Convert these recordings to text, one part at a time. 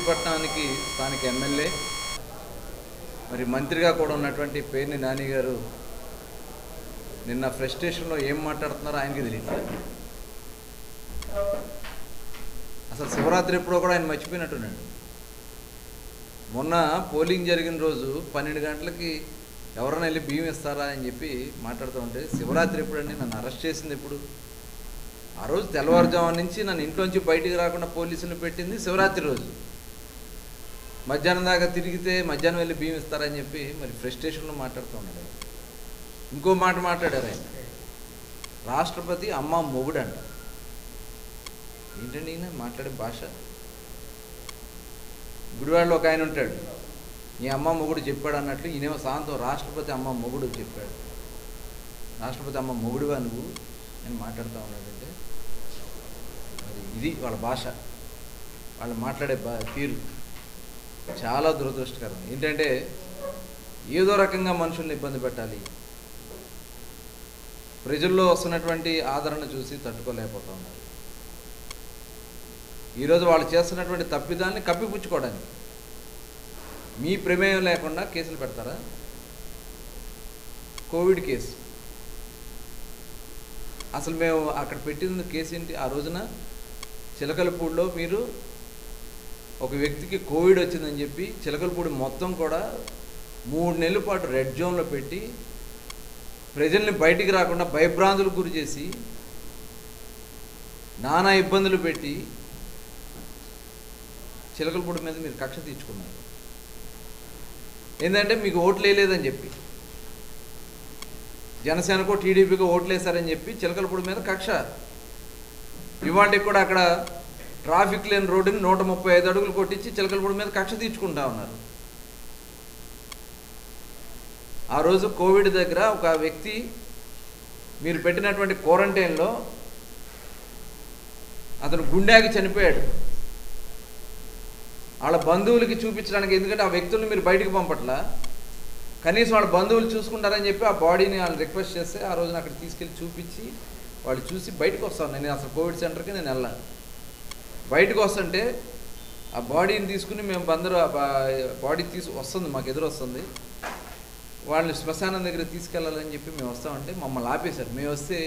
మచిలీపట్నానికి స్థానిక ఎమ్మెల్యే మరి మంత్రిగా కూడా ఉన్నటువంటి పేర్ని నాని గారు నిన్న ఫ్రస్ట్రేషన్లో ఏం మాట్లాడుతున్నారో ఆయనకి తెలియట్లేదు. అసలు శివరాత్రి ఎప్పుడో కూడా ఆయన మర్చిపోయినట్టున్నాడు. మొన్న పోలింగ్ జరిగిన రోజు 12 గంటలకి ఎవరైనా వెళ్ళి బియ్యం ఇస్తారా అని చెప్పి మాట్లాడుతూ ఉంటే శివరాత్రి ఎప్పుడండి, నన్ను అరెస్ట్ చేసింది ఎప్పుడు? ఆ రోజు తెల్లవారుజామున నుంచి నన్ను ఇంట్లోంచి బయటికి రాకుండా పోలీసులు పెట్టింది శివరాత్రి రోజు. మధ్యాహ్నం దాకా తిరిగితే మధ్యాహ్నం వెళ్ళి బియ్యం ఇస్తారని చెప్పి మరి ఫ్రస్ట్రేషన్లో మాట్లాడుతూ ఉన్నాడు. ఇంకో మాట మాట్లాడారు ఆయన, రాష్ట్రపతి అమ్మ మొగుడు అంట. ఏంటండి ఈయన మాట్లాడే భాష? గుడివాడలో ఒక ఆయన ఉంటాడు, నీ అమ్మ మొగుడు చెప్పాడు అన్నట్లు ఈయనేమో సాంతం రాష్ట్రపతి అమ్మ మొగుడు చెప్పాడు. రాష్ట్రపతి అమ్మ మొగుడుగా నువ్వు అని మాట్లాడుతూ ఉన్నాడంటే మరి ఇది వాళ్ళ భాష, వాళ్ళు మాట్లాడే తీరు చాలా దురదృష్టకరం. ఏంటంటే ఏదో రకంగా మనుషుల్ని ఇబ్బంది పెట్టాలి, ప్రజల్లో వస్తున్నటువంటి ఆదరణ చూసి తట్టుకోలేకపోతూ ఉన్నారు. ఈరోజు వాళ్ళు చేస్తున్నటువంటి తప్పిదాన్ని కప్పిపుచ్చుకోవడానికి మీ ప్రమేయం లేకుండా కేసులు పెడతారా? కోవిడ్ కేసు అసలు మేము అక్కడ పెట్టిన కేసు ఏంటి? ఆ రోజున చిలకలపూడిలో మీరు ఒక వ్యక్తికి కోవిడ్ వచ్చిందని చెప్పి చిలకలపూడి మొత్తం కూడా 3 నెలల పాటు రెడ్ జోన్లో పెట్టి ప్రజల్ని బయటికి రాకుండా భయభ్రాంతులకు గురి చేసి నానా ఇబ్బందులు పెట్టి చిలకలపూడి మీద మీరు కక్ష తీర్చుకున్నారు. ఏంటంటే మీకు ఓట్లు వేయలేదని చెప్పి, జనసేనకో టీడీపీకో ఓట్లు వేశారని చెప్పి చిలకలపూడి మీద కక్ష. ఇవాళకి కూడా అక్కడ ట్రాఫిక్ లేని రోడ్డుని 135 అడుగులు కొట్టించి చిలకలపూడి మీద కక్ష తీర్చుకుంటా ఉన్నారు. ఆ రోజు కోవిడ్ దగ్గర ఒక వ్యక్తి మీరు పెట్టినటువంటి క్వారంటైన్లో అతను గుండెకి చనిపోయాడు. వాళ్ళ బంధువులకి చూపించడానికి, ఎందుకంటే ఆ వ్యక్తులను మీరు బయటకు పంపట్లా, కనీసం వాళ్ళ బంధువులు చూసుకుంటారని చెప్పి ఆ బాడీని వాళ్ళు రిక్వెస్ట్ చేస్తే ఆ రోజున అక్కడ తీసుకెళ్ళి చూపించి వాళ్ళు చూసి బయటకు వస్తాను. నేను అసలు కోవిడ్ సెంటర్కి నేను వెళ్ళాను. బయటకు వస్తుంటే ఆ బాడీని తీసుకుని మేము అందరూ బాడీ వస్తుంది, మాకు ఎదురు వస్తుంది, వాళ్ళని శ్మశానం దగ్గర తీసుకెళ్ళాలని చెప్పి మేము వస్తామంటే మమ్మల్ని ఆపేశారు. మేము వస్తే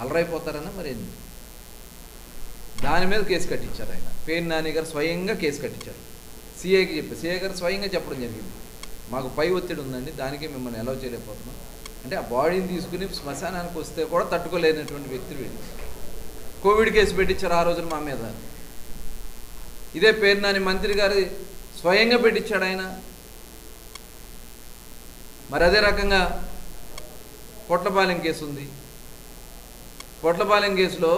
అలరైపోతారన్నా మరి ఏంది, దాని మీద కేసు కట్టించారు. ఆయన పేర్ని నాని గారు స్వయంగా కేసు కట్టించారు. సిఐకి చెప్పి సిఐ గారు స్వయంగా చెప్పడం జరిగింది, మాకు పై ఒత్తిడి ఉందండి, దానికే మిమ్మల్ని అలౌ చేయలేకపోతున్నాం అంటే ఆ బాడీని తీసుకుని శ్మశానానికి వస్తే కూడా తట్టుకోలేనటువంటి వ్యక్తులు వీళ్ళు కోవిడ్ కేసు పెట్టించారు ఆ రోజున మా మీద. ఇదే పేర్ని నాని మంత్రి గారు స్వయంగా పెట్టించాడు ఆయన. మరి అదే రకంగా పొట్లపాలెం కేసు ఉంది. పొట్లపాలెం కేసులో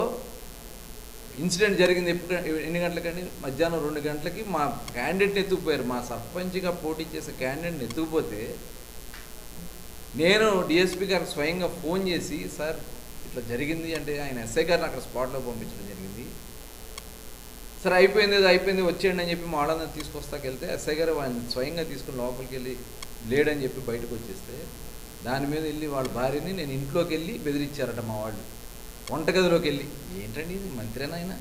ఇన్సిడెంట్ జరిగింది ఎన్ని గంటలకండి? మధ్యాహ్నం 2 గంటలకి మా క్యాండిడేట్ని ఎత్తుకుపోయారు. మా సర్పంచ్గా పోటీ చేసే క్యాండిడేట్ని ఎత్తుకుపోతే నేను డిఎస్పీ గారికి స్వయంగా ఫోన్ చేసి, సార్ ఇట్లా జరిగింది అంటే ఆయన ఎస్ఐ గారిని అక్కడ స్పాట్లో పంపించడం జరిగింది. సరే అయిపోయింది వచ్చేయండి అని చెప్పి మా వాళ్ళని తీసుకొస్తాకి వెళ్తే ఎస్ఐ గారు ఆయన స్వయంగా తీసుకుని లోపలికి వెళ్ళి లేడని చెప్పి బయటకు వచ్చేస్తే దాని మీద వెళ్ళి వాళ్ళ భార్యని నేను ఇంట్లోకి వెళ్ళి బెదిరించారట మా వాళ్ళు, వంటగదిలోకి వెళ్ళి. ఏంటండి ఇది మంత్రేనా ఆయన?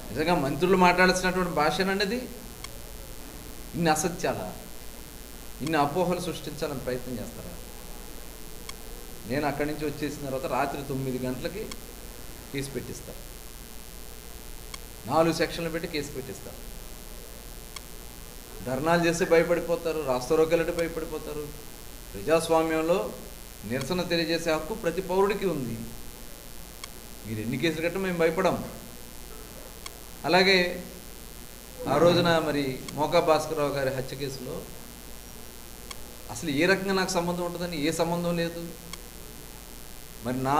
నిజంగా మంత్రులు మాట్లాడాల్సినటువంటి భాషనండి అది? ఇన్ని అసత్యాలా, ఇన్ని అపోహలు సృష్టించాలని ప్రయత్నం చేస్తారా? నేను అక్కడి నుంచి వచ్చేసిన తర్వాత రాత్రి 9 గంటలకి కేసు పెట్టిస్తా, 4 సెక్షన్లు పెట్టి కేసు పెట్టిస్తా. ధర్నాలు చేస్తే భయపడిపోతారు, రాస్తారోకెళ్ళి భయపడిపోతారు. ప్రజాస్వామ్యంలో నిరసన తెలియజేసే హక్కు ప్రతి పౌరుడికి ఉంది. మీరు ఎన్ని కేసులు కట్ట మేము భయపడం. అలాగే ఆ రోజున మరి మోకా భాస్కరరావు గారి హత్య కేసులో అసలు ఏ రకంగా నాకు సంబంధం ఉంటుందని, ఏ సంబంధం లేదు. మరి నా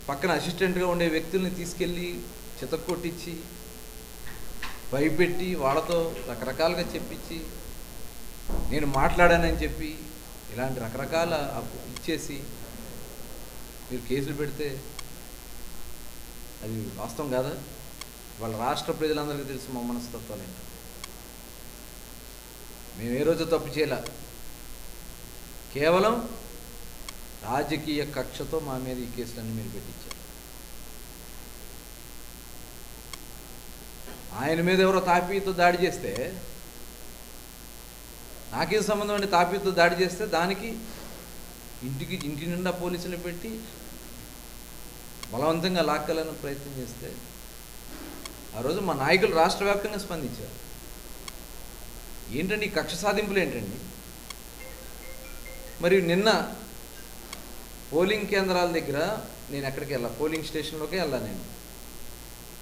పక్కన అసిస్టెంట్గా ఉండే వ్యక్తుల్ని తీసుకెళ్ళి చితక్కొట్టించి భయపెట్టి వాళ్ళతో రకరకాలుగా చెప్పించి నేను మాట్లాడానని చెప్పి ఇలాంటి రకరకాల ఇచ్చేసి మీరు కేసులు పెడితే అది వాస్తవం కాదా? వాళ్ళ రాష్ట్ర ప్రజలందరికీ తెలుసు మా మనస్తత్వాలు ఏంటో. మేము ఏ రోజు తప్పు చేయాల, కేవలం రాజకీయ కక్షతో మా మీద ఈ కేసులన్నీ మీరు పెట్టించారు. ఆయన మీద ఎవరో తాపీతో దాడి చేస్తే, నాకేం సంబంధం అండి? తాపీతో దాడి చేస్తే దానికి ఇంటి నిండా పోలీసులు పెట్టి బలవంతంగా లాక్కాలని ప్రయత్నం చేస్తే ఆ రోజు మా నాయకులు రాష్ట్ర వ్యాప్తంగా స్పందించారు. ఏంటండి ఈ కక్ష సాధింపులు ఏంటండి? మరి నిన్న పోలింగ్ కేంద్రాల దగ్గర నేను ఎక్కడికి వెళ్ళా, పోలింగ్ స్టేషన్లోకే వెళ్ళా.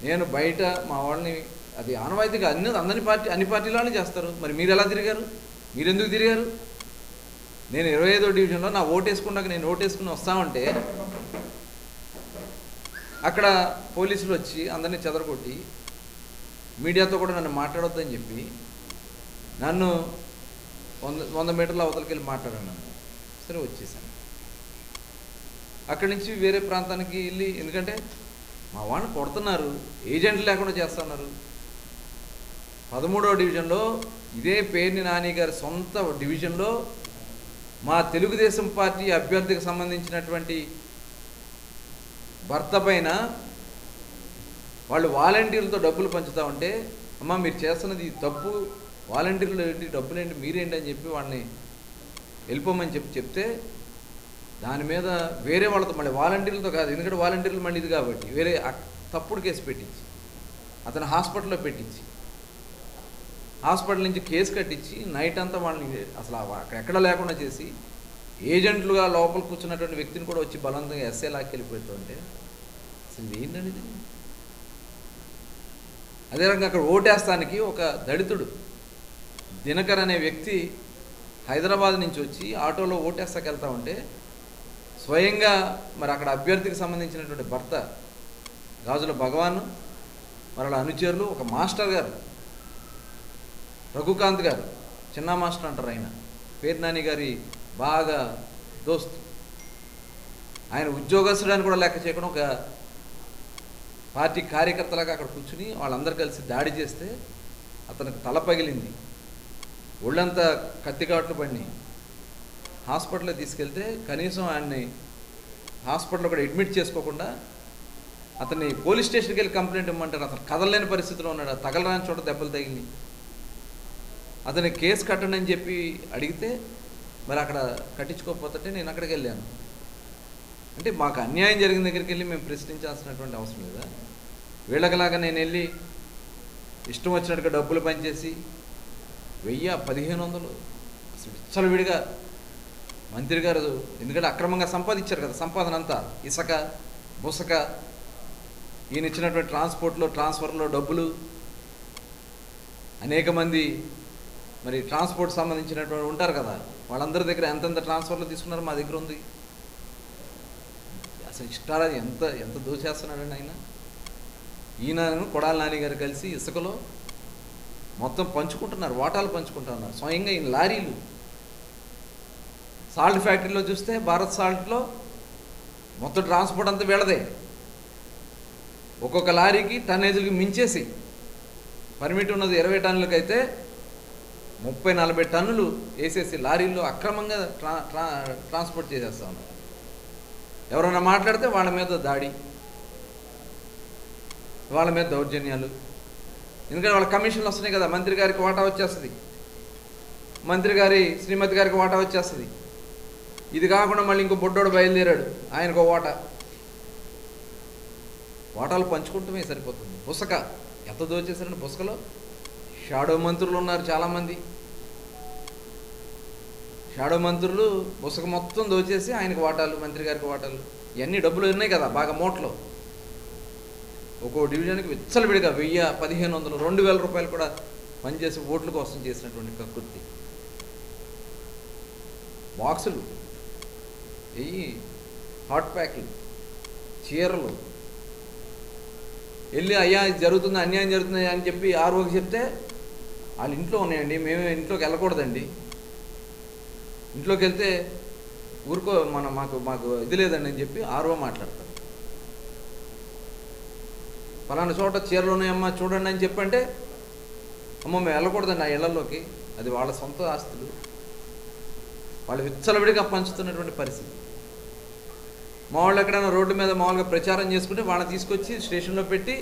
నేను బయట మా వాళ్ళని, అది ఆనవాయితీగా అన్ని పార్టీలోనే చేస్తారు. మరి మీరు ఎలా తిరిగారు? మీరెందుకు తిరిగారు? నేను 25వ డివిజన్లో నా ఓటేసుకున్నాక నేను ఓటేసుకుని వస్తామంటే అక్కడ పోలీసులు వచ్చి అందరినీ చెదరగొట్టి మీడియాతో కూడా నన్ను మాట్లాడొద్దని చెప్పి నన్ను 100 మీటర్ల అవతలకి వెళ్ళి మాట్లాడాను. సరే వచ్చేసాను. అక్కడి నుంచి వేరే ప్రాంతానికి వెళ్ళి, ఎందుకంటే మా వాళ్ళని కొడుతున్నారు, ఏజెంట్లు లేకుండా చేస్తున్నారు. 13వ డివిజన్లో ఇదే పేర్ని నాని గారి సొంత డివిజన్లో మా తెలుగుదేశం పార్టీ అభ్యర్థికి సంబంధించినటువంటి భర్త పైన వాళ్ళు వాలంటీర్లతో డబ్బులు పంచుతూ ఉంటే, అమ్మ మీరు చేస్తున్నది తప్పు, వాలంటీర్లు ఏంటి, డబ్బులు ఏంటి, మీరేంటి అని చెప్పి వాళ్ళని వెళ్ళిపోమని చెప్తే దాని మీద వేరే వాళ్ళతో, మళ్ళీ వాలంటీర్లతో కాదు, ఎందుకంటే వాలంటీర్లు మళ్ళీ ఇది కాబట్టి వేరే తప్పుడు కేసు పెట్టించి అతను హాస్పిటల్లో పెట్టించి హాస్పిటల్ నుంచి కేసు కట్టించి నైట్ అంతా వాళ్ళని అసలు ఎక్కడ లేకుండా చేసి ఏజెంట్లుగా లోపల కూర్చున్నటువంటి వ్యక్తిని కూడా వచ్చి బలవంతంగా ఎస్ఏ లాక్కెళ్ళిపోతుంటే అసలు ఇది ఏంటండి ఇది? అదే రకంగా అక్కడ ఓటేస్తానికి ఒక దళితుడు దినకర్ అనే వ్యక్తి హైదరాబాద్ నుంచి వచ్చి ఆటోలో ఓటేస్తాకి వెళ్తా ఉంటే స్వయంగా మరి అక్కడ అభ్యర్థికి సంబంధించినటువంటి భర్త గాజుల భగవాన్, మరి వాళ్ళ అనుచరులు, ఒక మాస్టర్ గారు రఘుకాంత్ గారు, చిన్న మాస్టర్ అంటారు ఆయన, పేర్నాని గారి బాగా దోస్తు, ఆయన ఉద్యోగస్తుడాన్ని కూడా లెక్క చేయకుండా ఒక పార్టీ కార్యకర్తలాగా అక్కడ కూర్చుని వాళ్ళందరూ కలిసి దాడి చేస్తే అతనికి తల పగిలింది, ఒళ్ళంతా కత్తికాట్లు పడినాయి. హాస్పిటల్లో తీసుకెళ్తే కనీసం ఆయన్ని హాస్పిటల్లో కూడా అడ్మిట్ చేసుకోకుండా అతన్ని పోలీస్ స్టేషన్కి వెళ్ళి కంప్లైంట్ ఇవ్వమంటారు. అతను కదలలేని పరిస్థితిలో ఉన్నాడు, తగలరాని చోట దెబ్బలు తగిలి. అతని కేసు కట్టండి అని చెప్పి అడిగితే మరి అక్కడ కట్టించుకోకపోతే నేను అక్కడికి వెళ్ళాను. అంటే మాకు అన్యాయం జరిగిన దగ్గరికి వెళ్ళి మేము ప్రశ్నించాల్సినటువంటి అవసరం లేదా? వీళ్ళకిలాగా నేను వెళ్ళి ఇష్టం వచ్చినట్టుగా డబ్బులు పనిచేసి 1000-1500 అసలు విచ్చలవిడిగా మంత్రి గారు, ఎందుకంటే అక్రమంగా సంపాదించారు కదా, సంపాదన అంతా ఇసుక బుసక, ఈయన ఇచ్చినటువంటి ట్రాన్స్ఫర్లో డబ్బులు, అనేక మంది మరి ట్రాన్స్పోర్ట్ సంబంధించినటువంటి ఉంటారు కదా, వాళ్ళందరి దగ్గర ఎంతెంత ట్రాన్స్ఫర్లు తీసుకున్నారో మా దగ్గర ఉంది. అసలు ఇష్టారా ఎంత దోచేస్తున్నాడండి ఆయన. ఈయనను కొడాలి నాని గారు కలిసి ఇసుకలో మొత్తం పంచుకుంటున్నారు, వాటాలు పంచుకుంటున్నారు స్వయంగా. ఈయన లారీలు, సాల్ట్ ఫ్యాక్టరీలో చూస్తే భారత్ సాల్ట్లో మొత్తం ట్రాన్స్పోర్ట్ అంతా వీళ్ళదే. ఒక్కొక్క లారీకి టన్నేజీలకి మించేసి, పర్మిట్ ఉన్నది 20 టన్నులకి అయితే 30-40 టన్నులు వేసేసి లారీల్లో అక్రమంగా ట్రాన్స్పోర్ట్ చేసేస్తా ఉన్నారు. ఎవరైనా మాట్లాడితే వాళ్ళ మీద దాడి, వాళ్ళ మీద దౌర్జన్యాలు. ఎందుకంటే వాళ్ళ కమిషన్లు వస్తున్నాయి కదా, మంత్రి గారికి వాటా వచ్చేస్తుంది, మంత్రి గారి శ్రీమతి గారికి వాటా వచ్చేస్తుంది. ఇది కాకుండా మళ్ళీ ఇంకో బొడ్డోడు బయలుదేరాడు, ఆయనకు వాటాలు పంచుకుంటమే సరిపోతుంది. పుసక ఎంత దోచేశారండి పుసకలో. షాడో మంత్రులు ఉన్నారు చాలామంది, షాడో మంత్రులు పుసక మొత్తం దోచేసి ఆయనకు వాటాలు, మంత్రి గారికి వాటాలు, ఇవన్నీ డబ్బులు ఉన్నాయి కదా బాగా మూటలో. ఒక్కో డివిజన్కి విచ్చలవిడిగా 1000-1500 2000 రూపాయలు కూడా పనిచేసి ఓట్ల కోసం చేసినటువంటి కకృతి. బాక్సులు హాట్ ప్యాక్లు, చీరలు, వెళ్ళి అయ్యా ఇది జరుగుతుంది, అన్యాయం జరుగుతుంది అని చెప్పి ఆర్ఓకి చెప్తే వాళ్ళ ఇంట్లో ఉన్నాయండి, మేము ఇంట్లోకి వెళ్ళకూడదండి, ఇంట్లోకి వెళ్తే ఊరుకో మాకు ఇది లేదండి అని చెప్పి ఆర్ఓ మాట్లాడతారు. ఫలానా చోట చీరలు ఉన్నాయమ్మా చూడండి అని చెప్పంటే, అమ్మ మేము వెళ్ళకూడదండి ఆ ఇళ్లలోకి, అది వాళ్ళ సొంత ఆస్తులు, వాళ్ళు విచ్చలవిడిగా పంచుతున్నటువంటి పరిస్థితి. మా వాళ్ళు ఎక్కడైనా రోడ్డు మీద మామూలుగా ప్రచారం చేసుకుంటే వాళ్ళని తీసుకొచ్చి స్టేషన్లో పెట్టి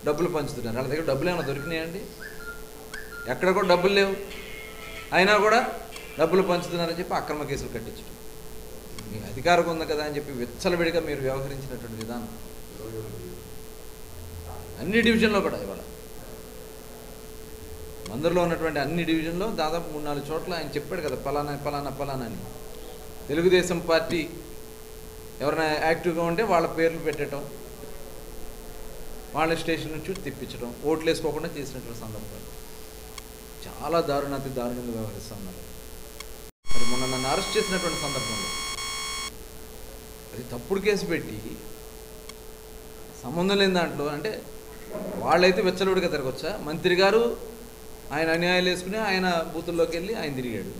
డబ్బులు పంచుతున్నారు. వాళ్ళ దగ్గర డబ్బులు ఏమైనా దొరికినాయండి? ఎక్కడ కూడా డబ్బులు లేవు, అయినా కూడా డబ్బులు పంచుతున్నారని చెప్పి అక్రమ కేసులు కట్టించడం. మీ అధికారం ఉంది కదా అని చెప్పి విచ్చలవిడిగా మీరు వ్యవహరించినటువంటి విధానం అన్ని డివిజన్లో కూడా ఇవాళ మందరిలో ఉన్నటువంటి అన్ని డివిజన్లో దాదాపు 3-4 చోట్ల ఆయన చెప్పాడు కదా పలానా పలానా పలానా అని. తెలుగుదేశం పార్టీ ఎవరైనా యాక్టివ్గా ఉంటే వాళ్ళ పేర్లు పెట్టడం, వాళ్ళ స్టేషన్ నుంచి తిప్పించడం, ఓట్లు వేసుకోకుండా చేసినటువంటి సందర్భాలు చాలా దారుణాతి దారుణంగా వ్యవహరిస్తూ ఉన్నారు. మరి మొన్న నన్ను అరెస్ట్ చేసినటువంటి సందర్భంలో అది తప్పుడు కేసు పెట్టి సంబంధం లేని దాంట్లో, అంటే వాళ్ళైతే విచ్చలవిడిగా తిరగొచ్చా? మంత్రి గారు ఆయన అన్యాయాలు వేసుకుని ఆయన బూతుల్లోకి వెళ్ళి ఆయన తిరిగాడు,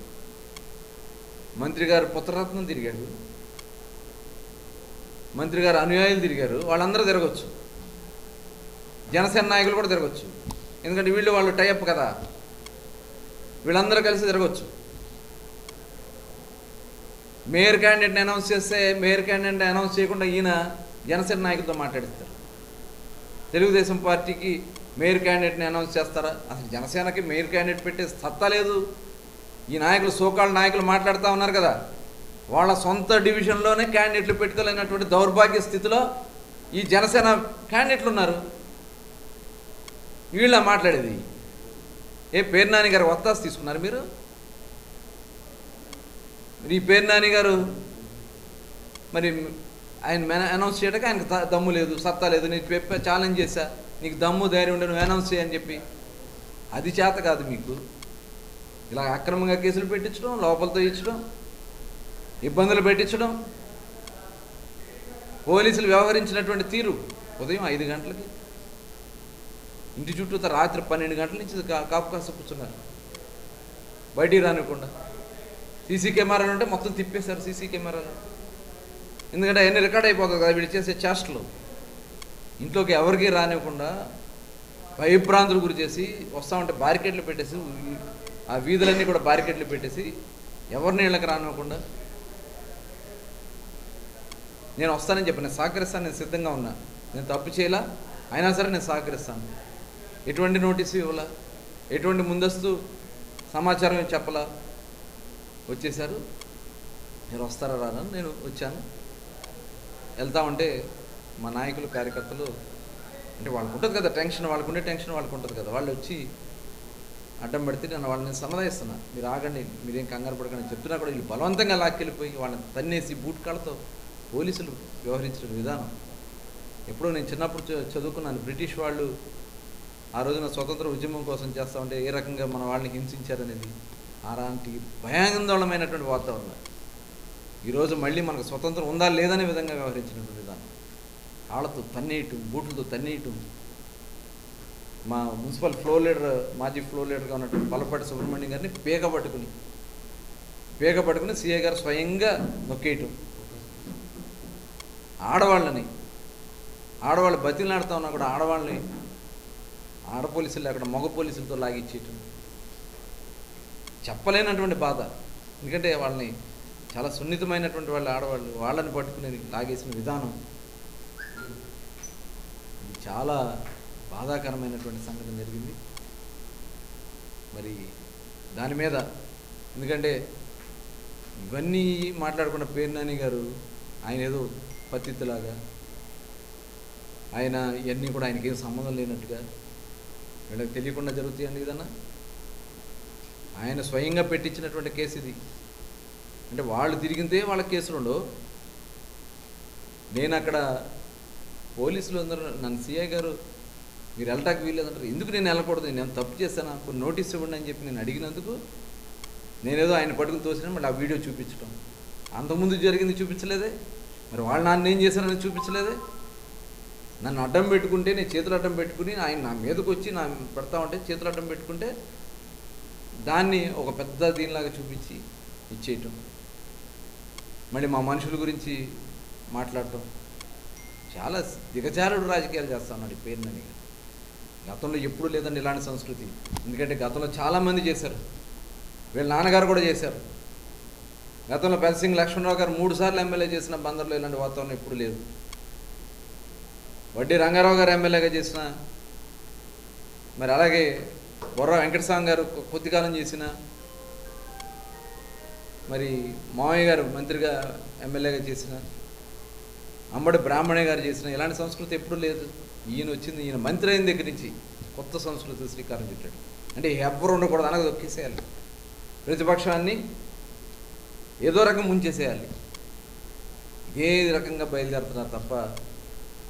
మంత్రి గారు పుత్రరత్నం తిరిగాడు, మంత్రి గారు అనుయాయులు తిరిగారు, వాళ్ళందరూ తిరగచ్చు. జనసేన నాయకులు కూడా తిరగచ్చు, ఎందుకంటే వాళ్ళు టైఅప్ కదా, వీళ్ళందరూ కలిసి తిరగచ్చు. మేయర్ క్యాండిడేట్ని అనౌన్స్ చేస్తే మేయర్ క్యాండిడేట్ని అనౌన్స్ చేయకుండా ఈయన జనసేన నాయకులతో మాట్లాడిస్తారు. తెలుగుదేశం పార్టీకి మేయర్ క్యాండిడేట్ని అనౌన్స్ చేస్తారా? అసలు జనసేనకి మేయర్ క్యాండిడేట్ పెట్టే సత్తా లేదు. ఈ నాయకులు సోకాళ్ళ నాయకులు మాట్లాడుతూ ఉన్నారు కదా, వాళ్ళ సొంత డివిజన్లోనే క్యాండిడేట్లు పెట్టుకోలేనటువంటి దౌర్భాగ్య స్థితిలో ఈ జనసేన క్యాండిడేట్లు ఉన్నారు. వీళ్ళ మాట్లాడేది పేర్నాని గారు వత్తాసు తీసుకున్నారు మీరు. ఈ పేర్నాని గారు మరి ఆయన అనౌన్స్ చేయడానికి ఆయనకు దమ్ము లేదు, సత్తా లేదు. నేను ఛాలెంజ్ చేశా, నీకు దమ్ము ధైర్యం ఉండే నువ్వు అనౌన్స్ చేయని చెప్పి. అది చేత కాదు మీకు. ఇలా అక్రమంగా కేసులు పెట్టించడం, లోపలతో ఇచ్చడం, ఇబ్బందులు పెట్టించడం, పోలీసులు వ్యవహరించినటువంటి తీరు. ఉదయం 5 గంటలకి ఇంటి చుట్టూ రాత్రి 12 గంటల నుంచి కాపు కాస్త కూర్చున్నారు, బయటికి రానివ్వకుండా. సీసీ కెమెరాలు ఉంటే మొత్తం తిప్పేశారు సీసీ కెమెరాలు, ఎందుకంటే అవన్నీ రికార్డ్ అయిపోతుంది కదా వీళ్ళు చేసే చేష్టలు. ఇంట్లోకి ఎవరికి రానివ్వకుండా భయభ్రాంతులు గురి చేసి వస్తామంటే బారికేడ్లు పెట్టేసి, ఆ వీధులన్నీ కూడా బారికేడ్లు పెట్టేసి ఎవరిని ఇళ్ళకి రానివ్వకుండా. నేను వస్తానని చెప్పి నేను సహకరిస్తాను, నేను సిద్ధంగా ఉన్నా, నేను తప్పు చేయలా, అయినా సరే నేను సహకరిస్తాను. ఎటువంటి నోటీసు ఇవ్వాలా, ఎటువంటి ముందస్తు సమాచారం చెప్పలా, వచ్చేసారు. మీరు వస్తారా రాదని నేను వచ్చాను. వెళ్తా ఉంటే మా నాయకులు కార్యకర్తలు, అంటే వాళ్ళకు ఉంటుంది కదా టెన్షన్, వాళ్ళకుండే టెన్షన్ వాళ్ళకు ఉంటుంది కదా, వాళ్ళు వచ్చి అడ్డం పెడితే నేను సమాధాయిస్తున్నా, మీరు ఆగండి, మీరేం కంగారు పడకండి చెప్తున్నా కూడా వీళ్ళు బలవంతంగా లాక్కెళ్ళిపోయి వాళ్ళని తన్నేసి బూట్ కాళ్ళతో పోలీసులు వ్యవహరించిన విధానం. ఎప్పుడో నేను చిన్నప్పుడు చదువుకున్నాను, బ్రిటిష్ వాళ్ళు ఆ రోజున స్వతంత్ర ఉద్యమం కోసం చేస్తూ ఉంటే ఏ రకంగా మన వాళ్ళని హింసించారనేది, అలాంటి భయాందోళనమైనటువంటి వాతావరణం. ఈరోజు మళ్ళీ మనకు స్వతంత్రం ఉందా లేదనే విధంగా వ్యవహరించినటువంటి విధానం. కాళ్ళతో తన్నేయటం, బూట్లతో తన్నేయటం. మా మున్సిపల్ ఫ్లోర్ లీడర్, మాజీ ఫ్లోర్ లీడర్గా ఉన్నటువంటి పల్లపాటి సుబ్రహ్మణ్యం గారిని పేగ పట్టుకుని సిఐ గారు స్వయంగా నొక్కేయటం. ఆడవాళ్ళు బతిలాడుతూ ఉన్నా కూడా ఆడవాళ్ళని, ఆడపోలీసులు అక్కడ మగ పోలీసులతో లాగిచ్చేయటం. చెప్పలేనటువంటి బాధ, ఎందుకంటే వాళ్ళని చాలా సున్నితమైనటువంటి వాళ్ళు ఆడవాళ్ళు, వాళ్ళని పట్టుకుని లాగేసిన విధానం చాలా బాధాకరమైనటువంటి సంఘటన జరిగింది. మరి దాని మీద, ఎందుకంటే ఇవన్నీ మాట్లాడుకున్న పేర్నాని గారు ఆయన ఏదో పతితులాగా, ఆయన ఇవన్నీ కూడా ఆయనకి ఏం సంబంధం లేనట్టుగా, వీళ్ళకి తెలియకుండా జరుగుతాయండి ఇదన్నా. ఆయన స్వయంగా పెట్టించినటువంటి కేసు ఇది. అంటే వాళ్ళు తిరిగితే వాళ్ళ కేసులు ఉండవు. నేను అక్కడ పోలీసులు అందరూ నన్ను సిఐ గారు మీరు వెళ్ళటానికి వీల్లేదంటారు. ఎందుకు నేను వెళ్ళకూడదు, నేను తప్పు చేస్తాను, కొన్ని నోటీస్ ఇవ్వండి అని చెప్పి నేను అడిగినందుకు నేనేదో ఆయన పట్టుకుని తోసిన మళ్ళీ ఆ వీడియో చూపించడం. అంతకుముందు జరిగింది చూపించలేదే, మరి వాళ్ళు నన్ను ఏం చేశానని చూపించలేదే. నన్ను అడ్డం పెట్టుకుంటే, నేను చేతులు అడ్డం పెట్టుకుని ఆయన నా మీదకి వచ్చి నా పెడతా ఉంటే చేతులు అడ్డం పెట్టుకుంటే దాన్ని ఒక పెద్ద దీనిలాగా చూపించి ఇచ్చేయటం, మళ్ళీ మా మనుషుల గురించి మాట్లాడటం. చాలా దిగజారుడు రాజకీయాలు చేస్తా ఉన్నాడు ఈ పేర్నాని. గతంలో ఎప్పుడూ లేదండి ఇలాంటి సంస్కృతి. ఎందుకంటే గతంలో చాలామంది చేశారు, వీళ్ళ నాన్నగారు కూడా చేశారు. గతంలో పెద్ద లక్ష్మణరావు గారు 3 సార్లు ఎమ్మెల్యే చేసిన బందర్లో ఇలాంటి వాతావరణం ఎప్పుడు లేదు. వడ్డీ రంగారావు గారు ఎమ్మెల్యేగా చేసిన మరి అలాగే బొర్రా వెంకటస్వామి గారు కొద్దికాలం చేసిన, మరి మామయ్య గారు మంత్రిగా ఎమ్మెల్యేగా చేసిన, అంబడి బ్రాహ్మణయ్య గారు చేసిన ఇలాంటి సంస్కృతి ఎప్పుడూ లేదు. ఈయన వచ్చింది, ఈయన మంత్రి అయిన దగ్గర నుంచి కొత్త సంస్కృతి శ్రీకారం చుట్టాడు. అంటే ఎవ్వరు ఉండకూడదు, అనగా దొక్కేసేయాలి, ప్రతిపక్షాన్ని ఏదో రకం ముంచేసేయాలి. ఇదే రకంగా బయలుదేరుతున్నారు తప్ప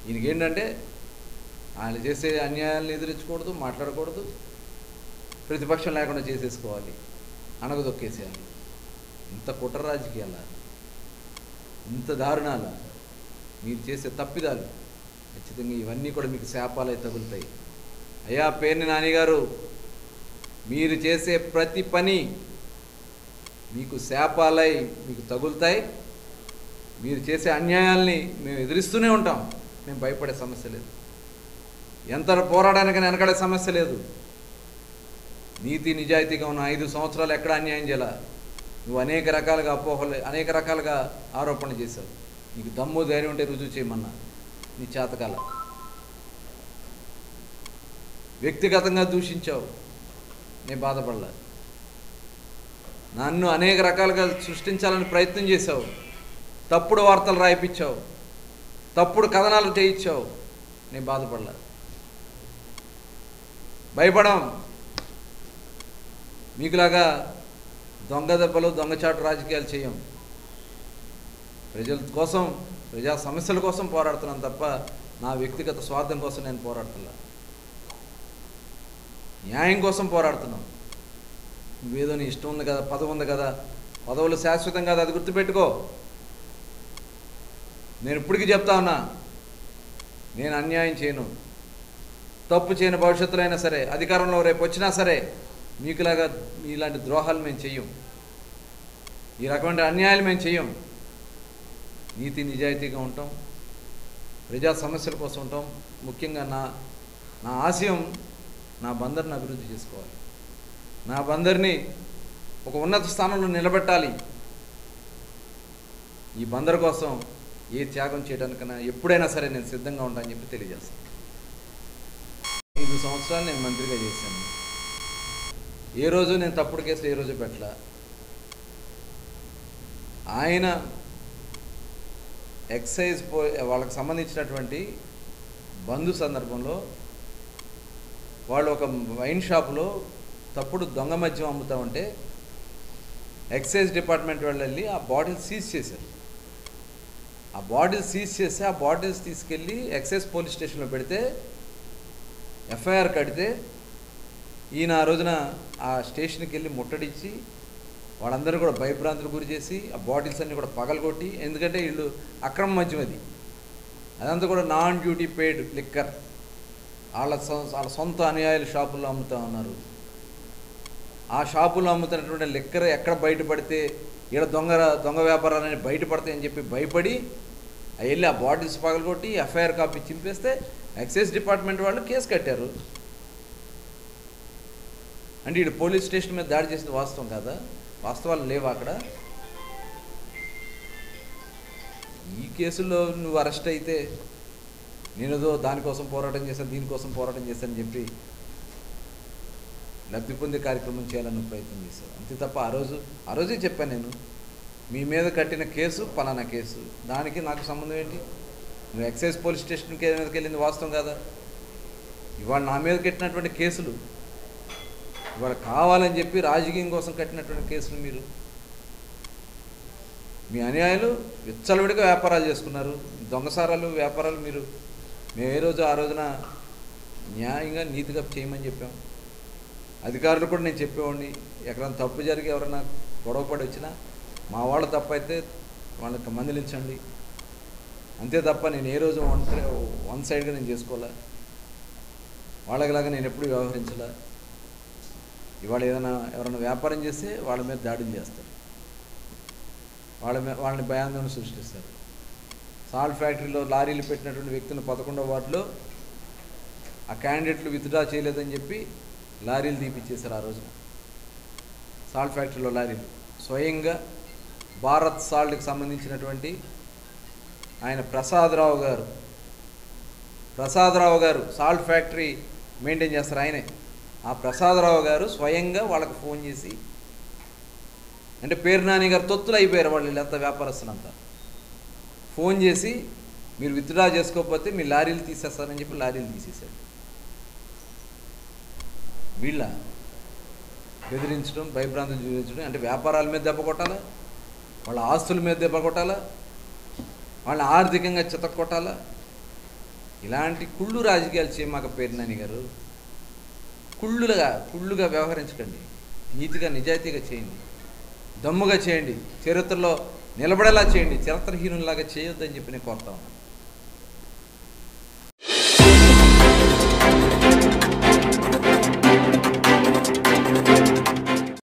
ఈయనకేంటంటే ఆయన చేసే అన్యాయాలను ఎదిరించకూడదు, మాట్లాడకూడదు, ప్రతిపక్షం లేకుండా చేసేసుకోవాలి, అనగదొక్కేసేయాలి. ఇంత కుట్ర రాజకీయాల, ఇంత దారుణాల, మీరు చేసే తప్పిదాలు ఖచ్చితంగా ఇవన్నీ కూడా మీకు శాపాలై తగులుతాయి. అయ్యా పేర్ని నానిగారు, మీరు చేసే ప్రతి పని మీకు శాపాలై మీకు తగులుతాయి. మీరు చేసే అన్యాయాల్ని మేము ఎదిరిస్తూనే ఉంటాం, మేము భయపడే సమస్య లేదు. ఎంత పోరాడానికైనా వెనకడే సమస్య లేదు. నీతి నిజాయితీగా ఉన్న 5 సంవత్సరాలు ఎక్కడ అన్యాయం చేయాల. నువ్వు అనేక రకాలుగా అపోహలు, అనేక రకాలుగా ఆరోపణలు చేశావు. నీకు దమ్ము ధైర్యం ఉంటే రుజువు చేయమన్నా, నీ చేతకాల. వ్యక్తిగతంగా దూషించావు, నేను బాధపడలా. నన్ను అనేక రకాలుగా సృష్టించాలని ప్రయత్నం చేశావు, తప్పుడు వార్తలు రాయిపించావు, తప్పుడు కథనాలు చేయించావు, నేను బాధపడలా. భయపడం. మీకులాగా దొంగ దెబ్బలు, దొంగచాటు రాజకీయాలు చేయం. ప్రజల కోసం, ప్రజా సమస్యల కోసం పోరాడుతున్నాను తప్ప నా వ్యక్తిగత స్వార్థం కోసం నేను పోరాడుతున్నా. న్యాయం కోసం పోరాడుతున్నాం. నువ్వేదో నీ ఇష్టం ఉంది కదా, పదవి ఉంది కదా, పదవులు శాశ్వతం కదా, అది గుర్తుపెట్టుకో. నేను ఇప్పటికీ చెప్తా ఉన్నా, నేను అన్యాయం చేయను, తప్పు చేయని భవిష్యత్తులో అయినా సరే, అధికారంలో రేపు వచ్చినా సరే మీకులాగా ఇలాంటి ద్రోహాలు మేము చెయ్యం, ఈ రకమైన అన్యాయాలు మేము చెయ్యం. నీతి నిజాయితీగా ఉంటాం, ప్రజా సమస్యల కోసం ఉంటాం. ముఖ్యంగా నా ఆశయం నా బందర్ని అభివృద్ధి చేసుకోవాలి, నా బందర్ని ఒక ఉన్నత స్థానంలో నిలబెట్టాలి. ఈ బందర్ కోసం ఏ త్యాగం చేయడానికైనా ఎప్పుడైనా సరే నేను సిద్ధంగా ఉంటానని చెప్పి తెలియజేస్తాను. 5 సంవత్సరాలు నేను మంత్రిగా చేశాను. ఏ రోజు నేను తప్పుడు కేసులు ఏ రోజు పెట్టలా. ఆయన ఎక్సైజ్ వాళ్ళకి సంబంధించినటువంటి బంధు సందర్భంలో వాళ్ళు ఒక వైన్ షాపులో తప్పుడు దొంగ మద్యం అమ్ముతూ ఉంటే ఎక్సైజ్ డిపార్ట్మెంట్ వాళ్ళు వెళ్ళి ఆ బాటిల్స్ సీజ్ చేశారు. ఆ బాటిల్స్ సీజ్ చేసి ఆ బాటిల్స్ తీసుకెళ్ళి ఎక్సైజ్ పోలీస్ స్టేషన్లో పెడితే ఎఫ్ఐఆర్ కడితే ఈయన ఆ రోజున ఆ స్టేషన్కి వెళ్ళి ముట్టడించి వాళ్ళందరూ కూడా భయభ్రాంతులు గురి చేసి ఆ బాటిల్స్ అన్నీ కూడా పగలగొట్టి, ఎందుకంటే వీళ్ళు అక్రమ మద్యం అదంతా కూడా నాన్ డ్యూటీ పెయిడ్ లిక్కర్ వాళ్ళ సొంత అనుయాయుల షాపుల్లో అమ్ముతూ ఉన్నారు. ఆ షాపుల్లో అమ్ముతున్నటువంటి లిక్కర్ ఎక్కడ బయటపడితే ఈడ దొంగ వ్యాపారాలని బయటపడతాయి అని చెప్పి భయపడి వెళ్ళి ఆ బాటిల్స్ పగలగొట్టి ఎఫ్ఐఆర్ కాపీ చింపేస్తే ఎక్సైజ్ డిపార్ట్మెంట్ వాళ్ళు కేసు కట్టారు. అంటే ఇటు పోలీస్ స్టేషన్ మీద దాడి చేసిన వాస్తవం కాదా? వాస్తవాలు లేవా అక్కడ? ఈ కేసులో నువ్వు అరెస్ట్ అయితే నేనేదో దానికోసం పోరాటం చేశాను, దీనికోసం పోరాటం చేశానని చెప్పి లబ్ధి పొందే కార్యక్రమం చేయాలని ప్రయత్నం చేశావు అంతే తప్ప ఆ రోజే చెప్పాను నేను, మీ మీద కట్టిన కేసు పలానా కేసు, దానికి నాకు సంబంధం ఏంటి? నువ్వు ఎక్సైజ్ పోలీస్ స్టేషన్కి మీదకి వెళ్ళింది వాస్తవం కాదా? ఇవాళ నా మీద కట్టినటువంటి కేసులు, ఇవాళ కావాలని చెప్పి రాజకీయం కోసం కట్టినటువంటి కేసులు, మీరు మీ అన్యాయాలు విచ్చలవిడిగా వ్యాపారాలు చేసుకున్నారు, దొంగసారాలు వ్యాపారాలు. మేము ఏ రోజు ఆ రోజున న్యాయంగా నీతిగా చేయమని చెప్పాం. అధికారులు కూడా నేను చెప్పేవాడిని, ఎక్కడైనా తప్పు జరిగి ఎవరైనా గొడవపడి వచ్చినా మా వాళ్ళ తప్పు అయితే వాళ్ళకి మందలించండి, అంతే తప్ప నేను ఏ రోజు వన్ సైడ్గా నేను చేసుకోలే, వాళ్ళకిలాగా నేను ఎప్పుడు వ్యవహరించలే. ఇవాళ ఎవరైనా వ్యాపారం చేస్తే వాళ్ళ మీద దాడులు చేస్తారు, వాళ్ళని భయాందోళన సృష్టిస్తారు. సాల్ట్ ఫ్యాక్టరీలో లారీలు పెట్టినటువంటి వ్యక్తులను 11వ వార్డులో ఆ క్యాండిడేట్లు విత్డ్రా చేయలేదని చెప్పి లారీలు తీపిచ్చేశారు. ఆ రోజున సాల్ట్ ఫ్యాక్టరీలో లారీలు స్వయంగా భారత్ సాల్ట్కి సంబంధించినటువంటి ఆయన ప్రసాదరావు గారు సాల్ట్ ఫ్యాక్టరీ మెయింటైన్ చేస్తారు ఆయనే. ఆ ప్రసాదరావు గారు స్వయంగా వాళ్ళకి ఫోన్ చేసి, అంటే పేరు నాని గారు తొత్తులు అయిపోయారు వాళ్ళు వీళ్ళంతా వ్యాపారస్తులంతా, ఫోన్ చేసి మీరు విత్డ్రా చేసుకోకపోతే మీ లారీలు తీసేస్తారని చెప్పి లారీలు తీసేశాడు. వీళ్ళ బెదిరించడం, భయభ్రాంతులు చూపించడం, అంటే వ్యాపారాల మీద దెబ్బ కొట్టాలా, వాళ్ళ ఆస్తుల మీద దెబ్బ కొట్టాలా, వాళ్ళని ఆర్థికంగా చితక్కొట్టాలా. ఇలాంటి కుళ్ళు రాజకీయాలు చేయమాక పేరు నాని గారు. కుళ్ళుగా వ్యవహరించకండి. నీతిగా నిజాయితీగా చేయండి, దమ్ముగా చేయండి, చరిత్రలో నిలబడేలా చేయండి. చరిత్రహీనులాగా చేయొద్దని చెప్పి నేను కోరుతా ఉన్నాను.